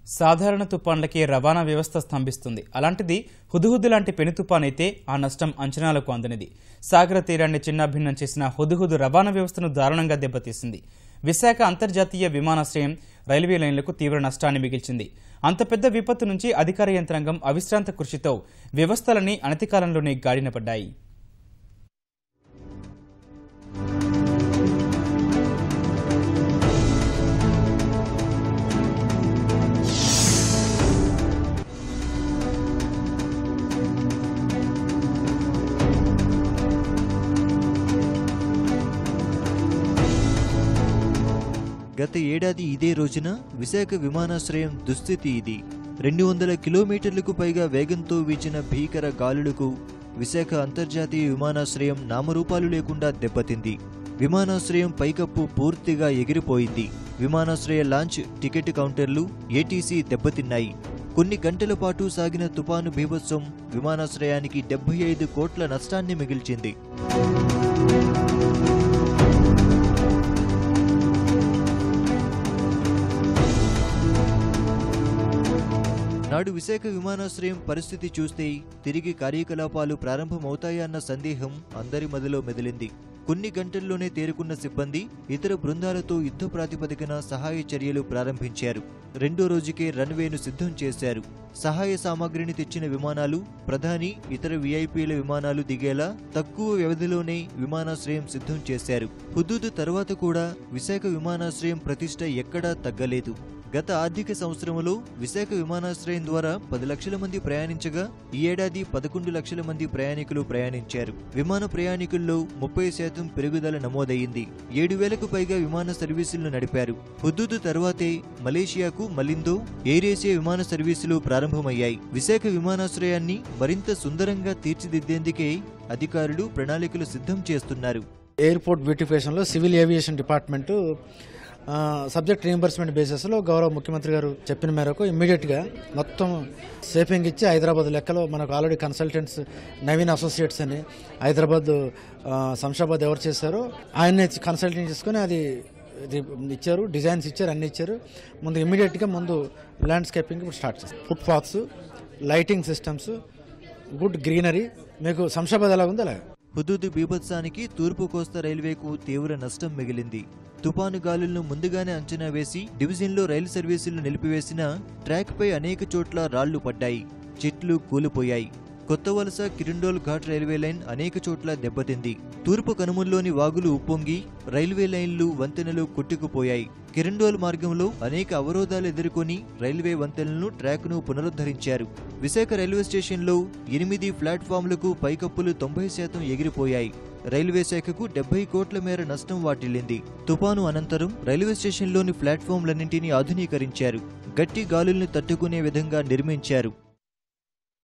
సాధారణ తుఫాన్లకే రవాణా వ్యవస్థ స్తంభిస్తుంది. అలాంటిది హుదుహుదు లాంటి పెను తుఫాన్ అయితే ఆ నష్టం అంచనాలకు అందనిది. సాగర తీరాన్ని చిన్నాభిన్నం చేసిన హుదుహుదు రవాణా వ్యవస్థను దారుణంగా దెబ్బతీసింది. విశాఖ అంతర్జాతీయ విమానాశ్రయం రైల్వే లైన్లకు తీవ్ర నష్టాన్ని మిగిల్చింది. అంత పెద్ద విపత్తు నుంచి అధికార యంత్రాంగం అవిశ్రాంత కృషితో వ్యవస్థలన్నీ అనతికాలంలోనే గాడిన పడ్డాయి. గత ఏడాది ఇదే రోజున విశాఖ విమానాశ్రయం దుస్థితి ఇది. 200 కిలోమీటర్లకు పైగా వేగంతో వీచిన భీకర గాలులకు విశాఖ అంతర్జాతీయ విమానాశ్రయం నామరూపాలు లేకుండా దెబ్బతింది. విమానాశ్రయం పైకప్పు పూర్తిగా ఎగిరిపోయింది. విమానాశ్రయ లాంచ్ టికెట్ కౌంటర్లు ఏటీసీ దెబ్బతిన్నాయి. కొన్ని గంటల పాటు సాగిన తుపాను బీభత్సం విమానాశ్రయానికి 75 కోట్ల నష్టాన్ని మిగిల్చింది. నాడు విశాఖ విమానాశ్రయం పరిస్థితి చూస్తే తిరిగి కార్యకలాపాలు ప్రారంభమవుతాయన్న సందేహం అందరి మదిలో మెదిలింది. కొన్ని గంటల్లోనే తేరుకున్న సిబ్బంది ఇతర బృందాలతో యుద్ధ ప్రాతిపదికన సహాయ చర్యలు ప్రారంభించారు. రెండో రోజుకే రన్వేను సిద్ధం చేశారు. సహాయ సామాగ్రిని తెచ్చిన విమానాలు, ప్రధాని, ఇతర వీఐపీల విమానాలు దిగేలా తక్కువ వ్యవధిలోనే విమానాశ్రయం సిద్ధం చేశారు. హుదూదు తర్వాత కూడా విశాఖ విమానాశ్రయం ప్రతిష్ట ఎక్కడా తగ్గలేదు. గత ఆర్థిక సంవత్సరంలో విశాఖ విమానాశ్రయం ద్వారా 10 లక్షల మంది ప్రయాణించగా ఈ ఏడాది 11 లక్షల మంది ప్రయాణికులు ప్రయాణించారు. విమాన ప్రయాణికుల్లో 30% పెరుగుదల నమోదయ్యింది. 7,000కు పైగా విమాన సర్వీసులను నడిపారు. హుదూదు తర్వాతే మలేషియాకు మలిందో, ఎయిర్ ఏసియా విమాన సర్వీసులు ప్రారంభమయ్యాయి. విశాఖ విమానాశ్రయాన్ని మరింత సుందరంగా తీర్చిదిద్దేందుకే అధికారులు ప్రణాళికలు సిద్ధం చేస్తున్నారు. ఎయిర్పోర్ట్ బ్యూటిఫికేషన్లో civil aviation department subject reimbursement బేసిస్లో గౌరవ ముఖ్యమంత్రి గారు చెప్పిన మేరకు ఇమ్మీడియట్గా మొత్తం సేఫింగ్ ఇచ్చి హైదరాబాద్ లెక్కలో మనకు ఆల్రెడీ కన్సల్టెంట్స్ నవీన్ అసోసియేట్స్ అని హైదరాబాద్ శంషాబాద్ ఎవరు చేశారో ఆయన్ని కన్సల్టెంట్ చేసుకుని అది ఇచ్చారు, డిజైన్స్ ఇచ్చారు, అన్ని ఇచ్చారు. ముందు ఇమ్మీడియట్గా ల్యాండ్స్కేపింగ్ ఇప్పుడు స్టార్ట్ చేస్తారు. Foot paths, lighting systems, good greenery. మీకు శంషాబాద్ ఎలా ఉందో అలాగే. హుదూదు బీభత్సానికి తూర్పు కోస్తా రైల్వేకు తీవ్ర నష్టం మిగిలింది. తుపాను గాలులను ముందుగానే అంచనా వేసి డివిజన్లో రైలు సర్వీసులను నిలిపివేసిన ట్రాక్పై అనేక చోట్ల రాళ్లు పడ్డాయి, చెట్లు కూలిపోయాయి. కొత్త వలస కిరండోల్ ఘాట్ రైల్వే లైన్ అనేక చోట్ల దెబ్బతింది. తూర్పు కనుమల్లోని వాగులు ఉప్పొంగి రైల్వే లైన్లు, వంతెనలు కొట్టుకుపోయాయి. కిరండోల్ మార్గంలో అనేక అవరోధాలు ఎదుర్కొని రైల్వే వంతెనలను, ట్రాక్ను పునరుద్ధరించారు. విశాఖ రైల్వే స్టేషన్లో 8 ప్లాట్ఫామ్లకు పైకప్పులు 90% ఎగిరిపోయాయి. రైల్వే శాఖకు 70 కోట్ల మేర నష్టం వాటిల్లింది. తుపాను అనంతరం రైల్వే స్టేషన్లోని ప్లాట్ఫామ్లన్నింటినీ ఆధునీకరించారు. గట్టి గాలుల్ని తట్టుకునే విధంగా నిర్మించారు.